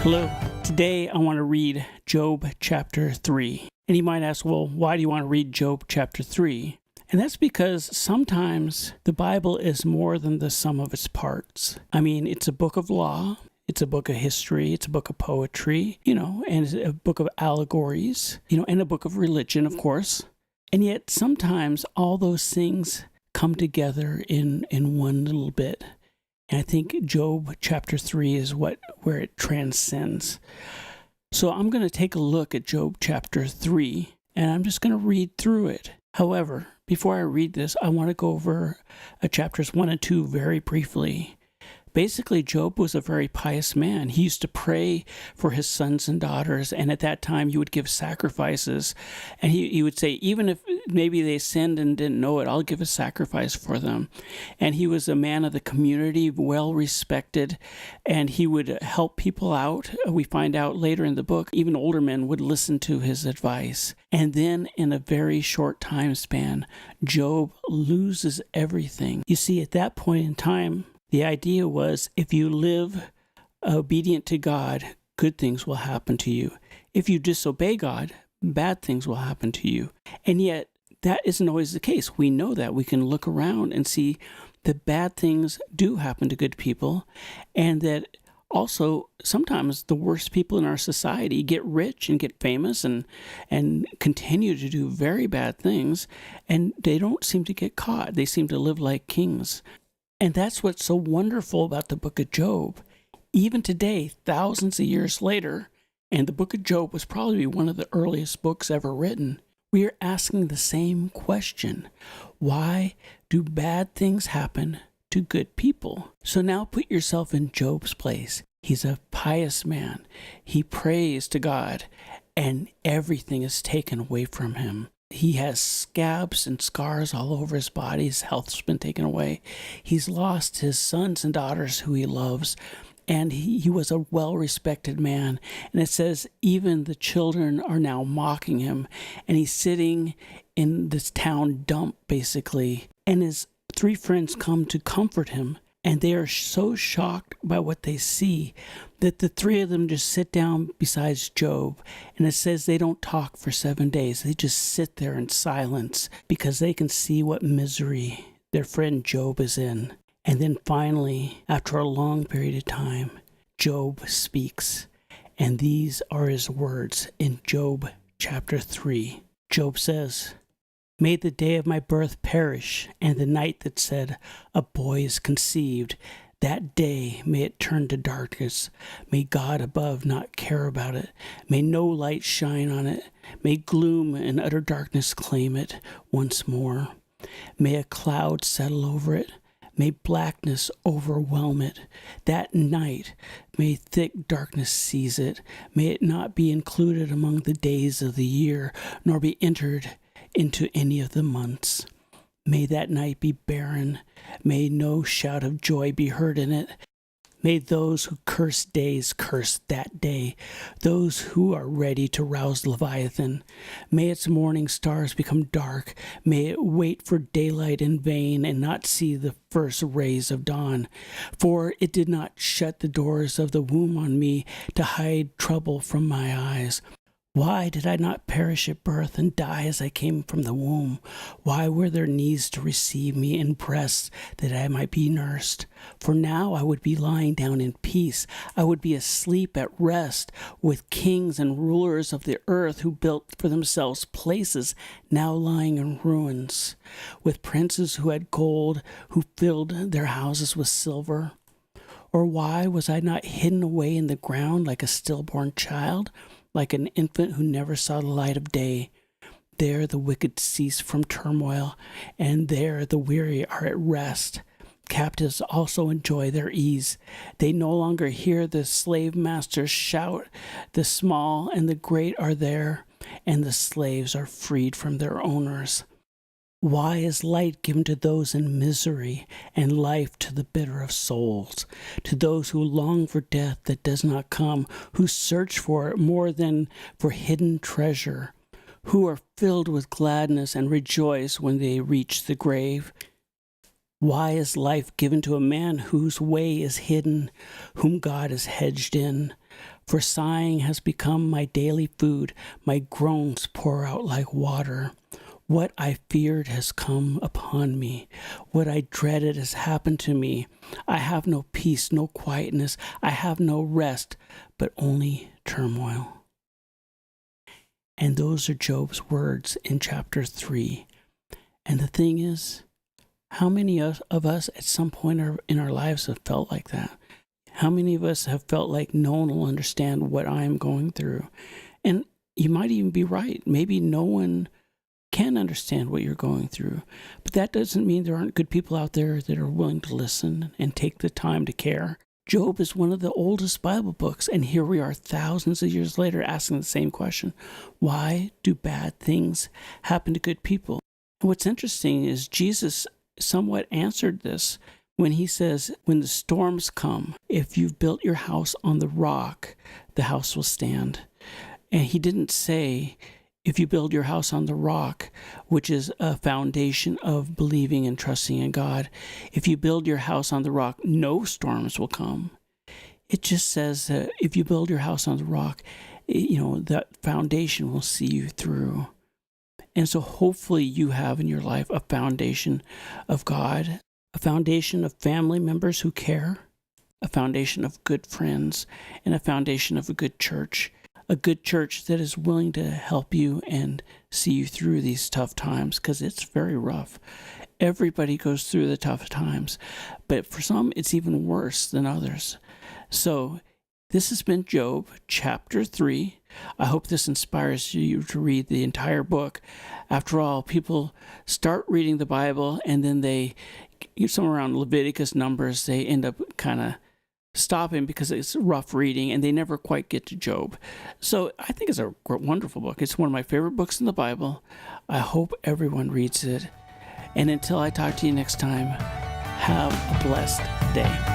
Hello. Today I want to read Job chapter 3. And you might ask, well, why do you want to read Job chapter 3? And that's because sometimes the Bible is more than the sum of its parts. I mean, it's a book of law, it's a book of history, it's a book of poetry, and it's a book of allegories, and a book of religion, of course. And yet sometimes all those things come together in one little bit. And I think Job chapter 3 is where it transcends. So I'm going to take a look at Job chapter 3, and I'm just going to read through it. However, before I read this, I want to go over chapters 1 and 2 very briefly. Basically, Job was a very pious man. He used to pray for his sons and daughters, and at that time he would give sacrifices. And he would say, even if maybe they sinned and didn't know it, I'll give a sacrifice for them. And he was a man of the community, well respected, and he would help people out. We find out later in the book, even older men would listen to his advice. And then in a very short time span, Job loses everything. You see, at that point in time, the idea was if you live obedient to God, good things will happen to you. If you disobey God, bad things will happen to you. And yet, that isn't always the case. We know that. We can look around and see that bad things do happen to good people, and that also sometimes the worst people in our society get rich and get famous and continue to do very bad things, and they don't seem to get caught. They seem to live like kings. And that's what's so wonderful about the book of Job. Even today, thousands of years later, and the book of Job was probably one of the earliest books ever written, we are asking the same question. Why do bad things happen to good people? So now put yourself in Job's place. He's a pious man. He prays to God, and everything is taken away from him. He has scabs and scars all over his body. His health's been taken away. He's lost his sons and daughters who he loves. And he was a well-respected man. And it says even the children are now mocking him. And he's sitting in this town dump, basically. And his three friends come to comfort him. And they are so shocked by what they see that the three of them just sit down beside Job. And it says they don't talk for 7 days. They just sit there in silence because they can see what misery their friend Job is in. And then finally, after a long period of time, Job speaks. And these are his words in Job chapter 3. Job says, "May the day of my birth perish, and the night that said, a boy is conceived. That day may it turn to darkness. May God above not care about it. May no light shine on it. May gloom and utter darkness claim it once more. May a cloud settle over it. May blackness overwhelm it. That night may thick darkness seize it. May it not be included among the days of the year, nor be entered into any of the months. May that night be barren. May no shout of joy be heard in it. May those who curse days curse that day, those who are ready to rouse Leviathan. May its morning stars become dark. May it wait for daylight in vain and not see the first rays of dawn. For it did not shut the doors of the womb on me to hide trouble from my eyes. Why did I not perish at birth and die as I came from the womb? Why were there knees to receive me and breasts that I might be nursed? For now I would be lying down in peace. I would be asleep at rest with kings and rulers of the earth who built for themselves places now lying in ruins, with princes who had gold, who filled their houses with silver. Or why was I not hidden away in the ground like a stillborn child? Like an infant who never saw the light of day. There the wicked cease from turmoil, and there the weary are at rest. Captives also enjoy their ease. They no longer hear the slave masters shout. The small and the great are there, and the slaves are freed from their owners. Why is light given to those in misery, and life to the bitter of souls, to those who long for death that does not come, who search for it more than for hidden treasure, who are filled with gladness and rejoice when they reach the grave? Why is life given to a man whose way is hidden, whom God has hedged in? For sighing has become my daily food, my groans pour out like water. What I feared has come upon me. What I dreaded has happened to me. I have no peace, no quietness. I have no rest, but only turmoil. And those are Job's words in chapter 3. And the thing is, how many of us at some point in our lives have felt like that? How many of us have felt like no one will understand what I am going through? And you might even be right. Maybe no one can understand what you're going through. But that doesn't mean there aren't good people out there that are willing to listen and take the time to care. Job is one of the oldest Bible books, and here we are thousands of years later asking the same question. Why do bad things happen to good people? And what's interesting is Jesus somewhat answered this when he says, when the storms come, if you've built your house on the rock, the house will stand. And he didn't say, if you build your house on the rock, which is a foundation of believing and trusting in God, if you build your house on the rock, no storms will come. It just says that if you build your house on the rock, that foundation will see you through. And so hopefully you have in your life a foundation of God, a foundation of family members who care, a foundation of good friends, and a foundation of a good church. A good church that is willing to help you and see you through these tough times, because it's very rough. Everybody goes through the tough times, but for some it's even worse than others. So this has been Job chapter 3. I hope this inspires you to read the entire book. After all, people start reading the Bible and then they, somewhere around Leviticus, Numbers, they end up kind of stopping because it's rough reading and they never quite get to Job. So I think it's a wonderful book. It's one of my favorite books in the Bible. I hope everyone reads it. And until I talk to you next time, have a blessed day.